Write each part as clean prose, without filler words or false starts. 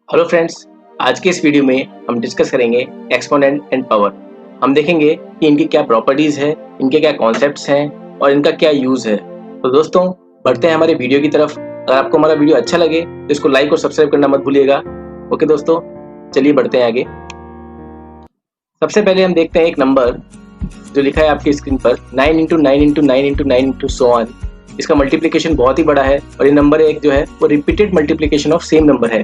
Hello friends, आज के इस वीडियो में हम डिस्कस करेंगे एक्सपोनेंट एंड पावर। हम देखेंगे कि इनकी क्या प्रॉपर्टीज है, इनके क्या कॉन्सेप्ट्स हैं और इनका क्या यूज है। तो दोस्तों बढ़ते हैं हमारे वीडियो की तरफ। अगर आपको हमारा वीडियो अच्छा लगे तो इसको लाइक और सब्सक्राइब करना मत भूलिएगा। ओके दोस्तों, चलिए बढ़ते हैं आगे। सबसे पहले हम देखते हैं एक नंबर जो लिखा है आपकी स्क्रीन पर 9 × 9 × 9 × 9 × so on। इसका मल्टीप्लिकेशन बहुत ही बड़ा है और ये नंबर एक जो है वो repeated multiplication of same number है।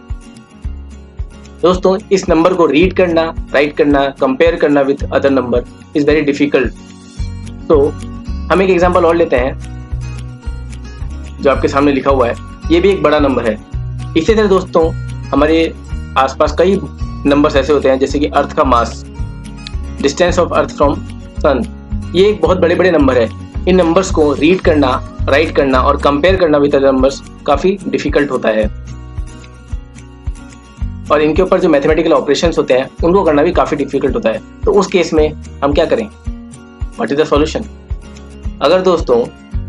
दोस्तों इस नंबर को रीड करना, राइट करना, कंपेयर करना with other number is very difficult. तो हम एक एग्जांपल और लेते हैं जो आपके सामने लिखा हुआ है। ये भी एक बड़ा नंबर है। इसी तरह दोस्तों हमारे आसपास कई नंबर्स ऐसे होते हैं जैसे कि अर्थ का mass, distance of earth from sun. ये एक बहुत बड़े बड़े नंबर है। इन नंबर्स को रीड करना, राइट करना और कंपेयर करना विद अदर नंबर्स काफी डिफिकल्ट होता है और इनके ऊपर जो मैथमेटिकल ऑपरेशंस होते हैं उनको करना भी काफी डिफिकल्ट होता है। तो उस केस में हम क्या करें? What is the solution? अगर दोस्तों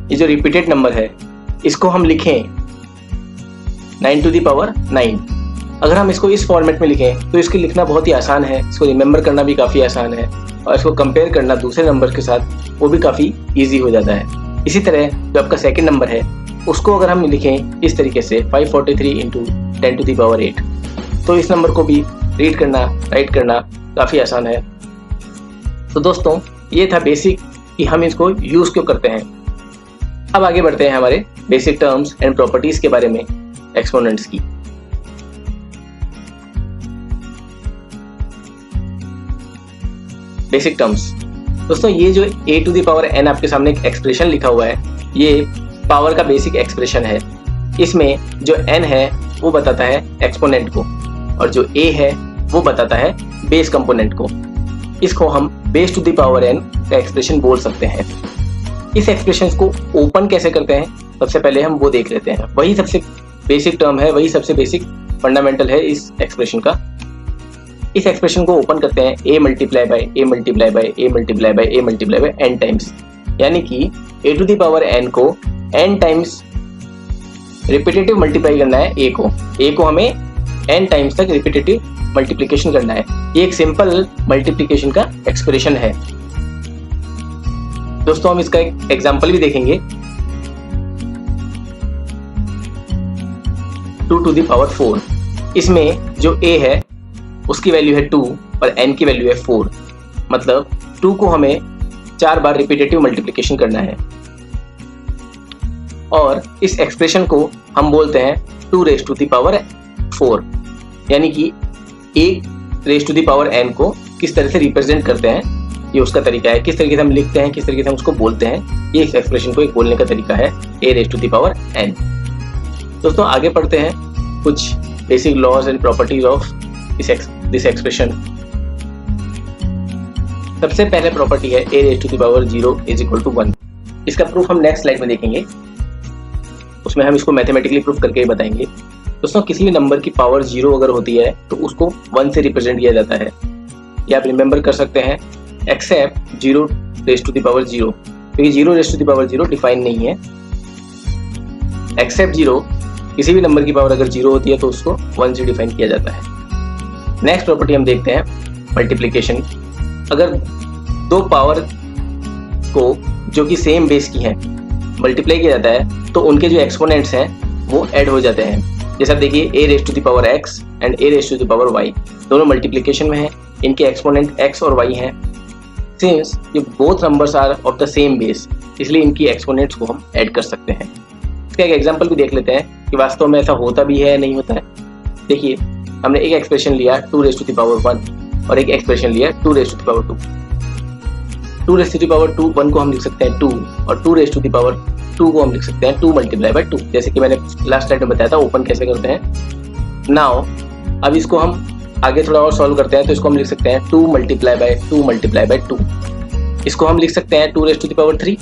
ये जो रिपीटेड नंबर है इसको हम लिखें 9 to the power 9, अगर हम इसको इस फॉर्मेट में लिखें तो इसको लिखना बहुत ही आसान है, इसको रिमेंबर करना भी काफी आसान है और इसको कंपेयर करना दूसरे नंबर के साथ वो भी काफी ईजी हो जाता है। इसी तरह जो आपका सेकेंड नंबर है उसको अगर हम लिखें इस तरीके से 543 × 10 to the power 8, तो इस नंबर को भी रीड करना, राइट करना काफ़ी आसान है। तो दोस्तों ये था बेसिक कि हम इसको यूज़ क्यों करते हैं। अब आगे बढ़ते हैं हमारे बेसिक टर्म्स एंड प्रॉपर्टीज के बारे में एक्सपोनेंट्स की। बेसिक टर्म्स दोस्तों, ये जो a to the power n आपके सामने एक एक्सप्रेशन लिखा हुआ है, ये पावर का बेसिक एक्सप्रेशन है। इसमें जो n है वो बताता है एक्सपोनेंट को और जो a है वो बताता है बेस कंपोनेंट को। इसको हम base to the power n का एक्सप्रेशन बोल सकते हैं। इस एक्सप्रेशन को ओपन कैसे करते हैं सबसे पहले हम वो देख लेते हैं। वही सबसे बेसिक टर्म है, वही सबसे बेसिक फंडामेंटल है इस एक्सप्रेशन का। इस एक्सप्रेशन को ओपन करते हैं a multiply by a multiply by a multiply by a multiply by n times, यानी कि a to the power n को n टाइम्स रिपीटेटिव मल्टीप्लाई करना है a को हमें n टाइम्स तक रिपीटेटिव मल्टीप्लिकेशन करना है। ये एक सिंपल मल्टीप्लिकेशन का एक्सप्रेशन है। दोस्तों हम इसका एक एग्जांपल भी देखेंगे। 2 to the power 4, इसमें जो a है उसकी वैल्यू है 2 और n की वैल्यू है 4, मतलब 2 को हमें 4 बार रिपीटेटिव मल्टीप्लिकेशन करना है और इस एक्सप्रेशन को हम बोलते हैं 2 raised to the power 4, यानी कि 1 raised to the power n को किस तरह से रिप्रेजेंट करते हैं ये उसका तरीका है। किस तरीके से हम लिखते हैं, किस तरीके से हम उसको बोलते हैं, ये इस एक्सप्रेशन को एक बोलने का तरीका है a raised to the power n। दोस्तों आगे पढ़ते हैं कुछ basic laws and properties of this expression. सबसे पहले प्रॉपर्टी है a raised to the power 0 = 1। इसका प्रूफ हम नेक्स्ट स्लाइड में देखेंगे, उसमें हम इसको मैथमेटिकली प्रूफ करके ही बताएंगे। दोस्तों किसी भी नंबर की पावर 0 अगर होती है तो उसको 1 से रिप्रेजेंट किया जाता है। ये आप रिमेंबर कर सकते हैं, accept 0 raised to the power 0, क्योंकि 0 raised to the power 0 define नहीं है। एक्सेप्ट 0, किसी भी नंबर की पावर अगर 0 होती है तो उसको 1 से डिफाइन किया जाता है। नेक्स्ट प्रॉपर्टी हम देखते हैं मल्टीप्लिकेशन। अगर दो पावर को जो कि सेम बेस की हैं मल्टीप्लाई किया जाता है तो उनके जो एक्सपोनेंट्स हैं वो ऐड हो जाते हैं। जैसा देखिए a raised to the power x and a raised to the power y दोनों मल्टीप्लिकेशन में हैं, इनके एक्सपोनेंट x और y हैं। सिंस ये both numbers are of the same base, इसलिए इनकी एक्सपोनेंट्स को हम ऐड कर सकते हैं। इसका एक एग्जांपल भी देख लेते हैं कि वास्तव में ऐसा होता भी है या नहीं होता है। देखिए हमने एक एक्सप्रेशन लिया 2 raised to the power 1 और एक एक्सप्रेशन लिया 2 raised to the power 2। 2 raised to the power 2 1 को हम लिख सकते हैं 2 और 2 raised to the power 2 को हम लिख सकते हैं 2 मल्टीप्लाई बाय 2, जैसे कि मैंने लास्ट स्लाइड में बताया था ओपन कैसे करते हैं। नाउ अब इसको हम आगे थोड़ा और सॉल्व करते हैं तो इसको हम लिख सकते हैं 2 मल्टीप्लाई बाय 2 मल्टीप्लाई बाय 2। इसको हम लिख सकते हैं 2 raised to the power 3।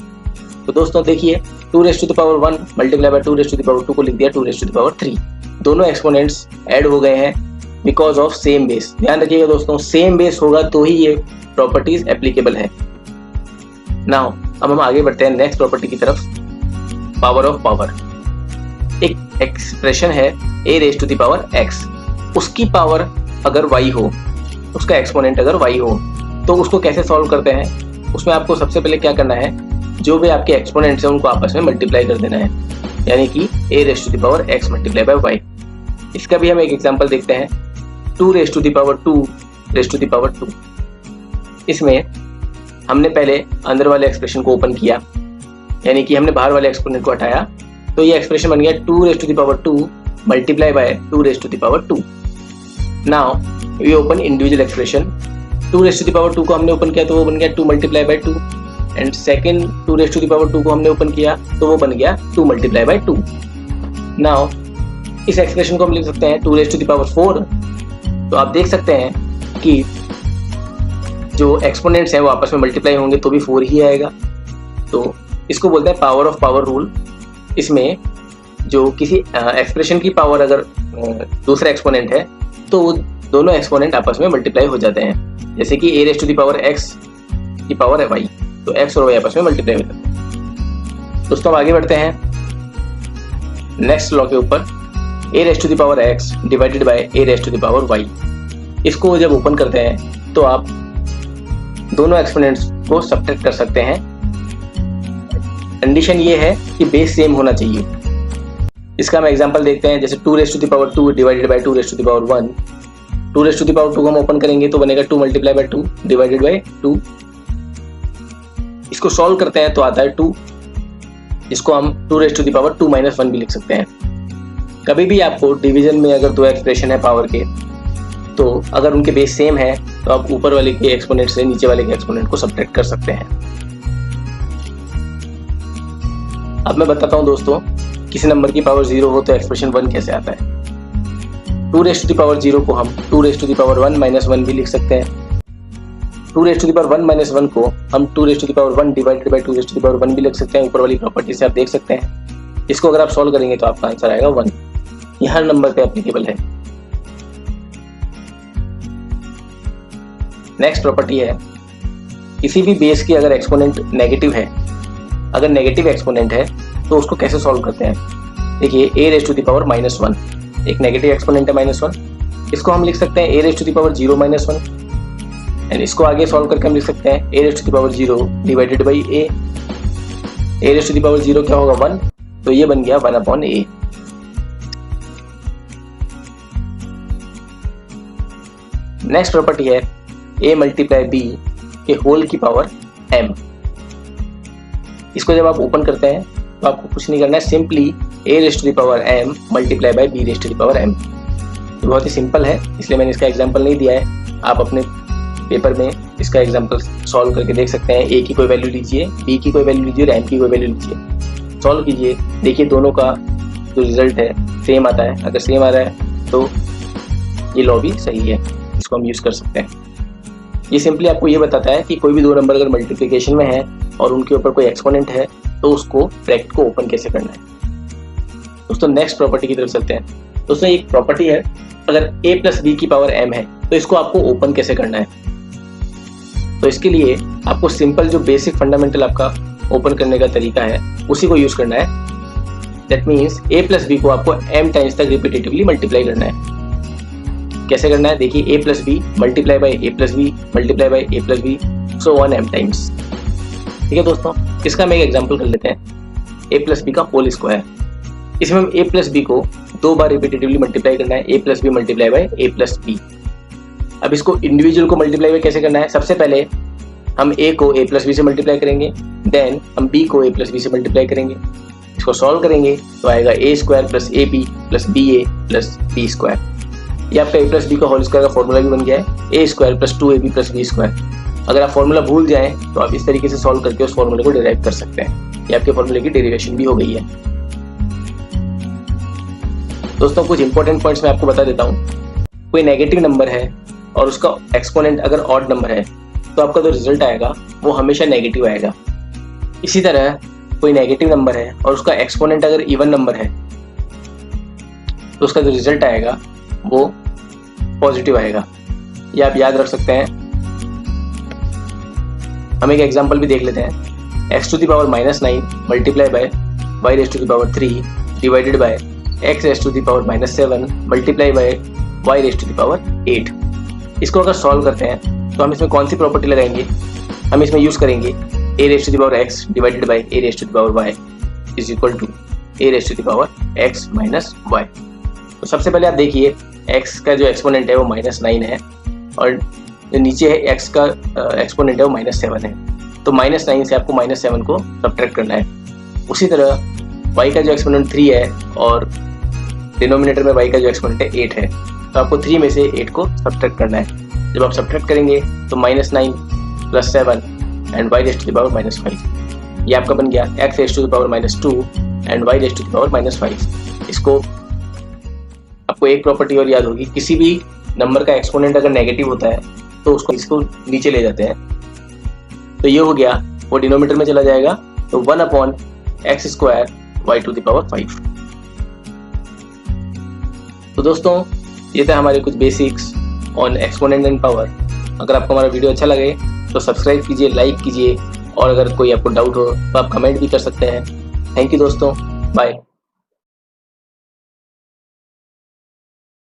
तो दोस्तों देखिए 2 raised to the power 1 multiply by 2 raised to the power 2 को लिख दिया 2 raised to the power 3। दोनों एक्सपोनेंट्स ऐड हो गए हैं बिकॉज ऑफ सेम बेस। ध्यान रखिएगा दोस्तों, सेम बेस होगा तो ही ये प्रॉपर्टीज एप्लीकेबल है। नाउ अब हम आगे बढ़ते हैं नेक्स्ट प्रॉपर्टी की तरफ, पावर ऑफ पावर। एक एक्सप्रेशन है a raised to the power x उसकी पावर अगर y हो, उसका एक्सपोनेंट अगर y हो, तो उसको कैसे सॉल्व करते हैं? उसमें आपको सबसे पहले क्या करना है, जो भी आपके एक्सपोनेंट्स हैं उनको आपस में मल्टीप्लाई कर देना है, यानी कि a raise to the power x multiply by y। इसका भी हम एक एग्जांपल देखते हैं, 2 raise to the power 2 raise to the power 2। इसमें हमने पहले अंदर वाले एक्सप्रेशन को ओपन किया, यानी कि हमने बाहर वाले एक्सपोनेंट को हटाया, तो ये एक्सप्रेशन बन गया 2 raise to the power 2 multiply by 2 raise to the power 2। Now we open individual expression. 2 raise to the power 2 को हमने ओपन किया तो वो बन गया 2 multiply by 2, and second 2 raise to the power 2 को हमने ओपन किया तो वो बन गया 2 मल्टीप्लाई बाय 2। नाउ इस एक्सप्रेशन को हम लिख सकते हैं 2 रेज़ टू द पावर 4। तो आप देख सकते हैं कि जो एक्सपोनेंट्स हैं वो आपस में मल्टीप्लाई होंगे तो भी 4 ही आएगा। तो इसको बोलते हैं पावर ऑफ पावर रूल। इसमें जो किसी एक्सप्रेशन की पावर अगर दूसरा एक्सपोनेंट है तो वो दोनों एक्सपोनेंट आपस में मल्टीप्लाई हो जाते हैं, जैसे कि a raise to the power x की पावर है y, तो x और y आपस में मल्टीप्लाई हो जाते हैं। दोस्तों अब आगे बढ़ते हैं नेक्स्ट लॉ के ऊपर, a raise to the power x divided by a raise to the power y। इसको जब ओपन करते हैं तो आप दोनों एक्सपोनेंट्स को सब्ट्रैक्ट कर सकते हैं। कंडीशन ये है कि बेस सेम होना चाहिए। इसका हम एग्जांपल देखते हैं, जैसे 2 raise to the power 2 divided by 2 raise to the power 1। 2 raise to the power 2 को हम ओपन करेंगे तो बनेगा 2 मल्टीप्लाई बाय 2 डिवाइडेड बाय 2। इसको सॉल्व करते हैं तो आता है 2। इसको हम 2 raise to the power 2 minus 1 भी लिख सकते हैं। कभी भी आपको डिवीजन में अगर दो एक्सप्रेशन है पावर के, तो अगर उनके बेस सेम है तो आप ऊपर वाले के एक्सपोनेंट से नीचे वाले के एक्सपोनेंट को सब्ट्रैक्ट कर सकते हैं। अब मैं बताता हूं दोस्तों, किसी नंबर की पावर 0 हो तो एक्सप्रेशन 1 कैसे आता है। 2 रेज़ टू द पावर 0 को हम 2 raise to the power 1 minus 1 भी लिख सकते हैं। 2 raise to the power 1 minus 1 को हम 2 raise to the power 1 divided by 2 raise to the power 1 भी लिख सकते हैं। ऊपर वाली प्रॉपर्टी से आप देख सकते हैं। इसको अगर आप सॉल्व करेंगे तो आपका आंसर आएगा 1। ये हर नंबर पे एप्लीकेबल है। नेक्स्ट प्रॉपर्टी है, किसी भी बेस की अगर एक्सपोनेंट नेगेटिव है, अगर नेगेटिव एक्सपोनेंट है तो उसको कैसे सॉल्व करते हैं। देखिए a raise to the power minus 1 एक नेगेटिव एक्सपोनेंट है -1, इसको हम लिख सकते हैं a raise to the power 0 minus 1, and इसको आगे सॉल्व करके हम लिख सकते हैं a raise to the power 0 divided by a raise to the power 0 क्या होगा 1, तो ये बन गया 1/a। नेक्स्ट प्रॉपर्टी है a मल्टीप्लाई b के होल की पावर m। इसको जब आप ओपन करते हैं तो आपको कुछ नहीं करना है, simply a raise to the power m multiply by b raise to the power m। तो बहुत ही सिंपल है, इसलिए मैंने इसका एग्जांपल नहीं दिया है। आप अपने पेपर में इसका एग्जांपल सॉल्व करके देख सकते हैं। a की कोई वैल्यू लीजिए, b की कोई वैल्यू लीजिए और m की कोई वैल्यू लीजिए, सॉल्व कीजिए। देखिए दोनों का जो रिजल्ट है सेम आता है। अगर सेम आ रहा है तो ये लॉ भी सही है, इसको हम यूज़ कर सकते हैं। ये सिंपली आपको ये बताता है कि कोई भी दो नंबर अगर मल्टीप्लिकेशन में है और उनके ऊपर कोई एक्सपोनेंट है तो उसको ब्रैकेट को ओपन कैसे करना है। दोस्तों नेक्स्ट प्रॉपर्टी की तरफ चलते हैं। दोस्तों एक प्रॉपर्टी है, अगर a प्लस b की पावर m है तो इसको आपको ओपन कैसे करना है। तो इसके लिए आपको सिंपल जो बेसिक फंडामेंटल आपका ओपन करने का तरीका है उसी को यूज करना है। That means a plus b को आपको m टाइम्स तक रिपीटेटिवली मल्टीप्लाई करना है। कैसे करना है, देखिए a plus B multiply by a plus B multiply by a plus B, so 1m times. ठीक है दोस्तों, इसका हम एक एग्जांपल कर लेते हैं, a प्लस बी का होल स्क्वायर। इसमें हम a प्लस बी को 2 बार रिपीटेटिवली मल्टीप्लाई करना है, a plus B multiply by a plus B. अब इसको इंडिविजुअल को मल्टीप्लाई बाई कैसे करना है, सबसे पहले हम a को a प्लस बी से मल्टीप्लाई करेंगे, देन हम b को a प्लस बी से मल्टीप्लाई करेंगे। इसको सॉल्व करेंगे तो आएगा a square plus A B plus B A plus B square. ये आपका a प्लस बी का होल स्क्वायर का फॉर्मूला भी बन गया है, a square plus 2ab plus B square. अगर आप फॉर्मूला भूल जाएं तो आप इस तरीके से सॉल्व करके उस फॉर्मूले को डिराइव कर सकते हैं। ये आपके फॉर्मूले की डेरिवेशन भी हो गई है। दोस्तों कुछ इंपॉर्टेंट पॉइंट्स मैं आपको बता देता हूँ। कोई नेगेटिव नंबर है और उसका एक्सपोनेंट अगर ऑड नंबर है तो आपका जो रिजल्ट आएगा वो हमेशा नेगेटिव आएगा। इसी तरह कोई नेगेटिव नंबर है और उसका एक्सपोनेंट अगर इवन नंबर है तो उसका जो रिजल्ट आएगा वो पॉजिटिव आएगा। ये आप याद रख सकते हैं। हम एक एग्जांपल भी देख लेते हैं, x to the power -9 multiply by y raise to the power 3 divided by x raise to the power -7 multiply by y raise to the power 8। इसको अगर सॉल्व करते हैं तो हम इसमें कौन सी प्रॉपर्टी लगाएंगे, हम इसमें यूज करेंगे a raise to the power x divided by a raise to the power y is equal to a raise to the power x minus y। तो सबसे पहले आप देखिए x का जो एक्सपोनेंट है वो -9 है और जो नीचे है x का एक्सपोनेंट है वो -7 है। तो -9 से आपको -7 को सब्ट्रैक्ट करना है। उसी तरह y का जो एक्सपोनेंट 3 है और डिनोमिनेटर में y का जो एक्सपोनेंट है 8 है, तो आपको 3 में से 8 को सब्ट्रैक्ट करना है। जब आप सब्ट्रैक्ट करेंगे तो -9 + 7 and y raise to the power -5, ये आपका बन गया x raise to the power -2 and y raise to the power -5। इसको आपको एक प्रॉपर्टी और याद होगी, किसी भी नंबर का एक्सपोनेंट अगर नेगेटिव होता है तो इसको नीचे ले जाते हैं। तो ये हो गया, वो डिनोमिनेटर में चला जाएगा, तो 1/x² y to the power 5। तो दोस्तों ये था हमारे कुछ basics on exponent and power. अगर आपको हमारा वीडियो अच्छा लगे तो सब्सक्राइब कीजिए, लाइक कीजिए और अगर कोई आपको डाउट हो तो आप कमेंट भी कर सकते हैं। थैंक यू दोस्तों, बाय।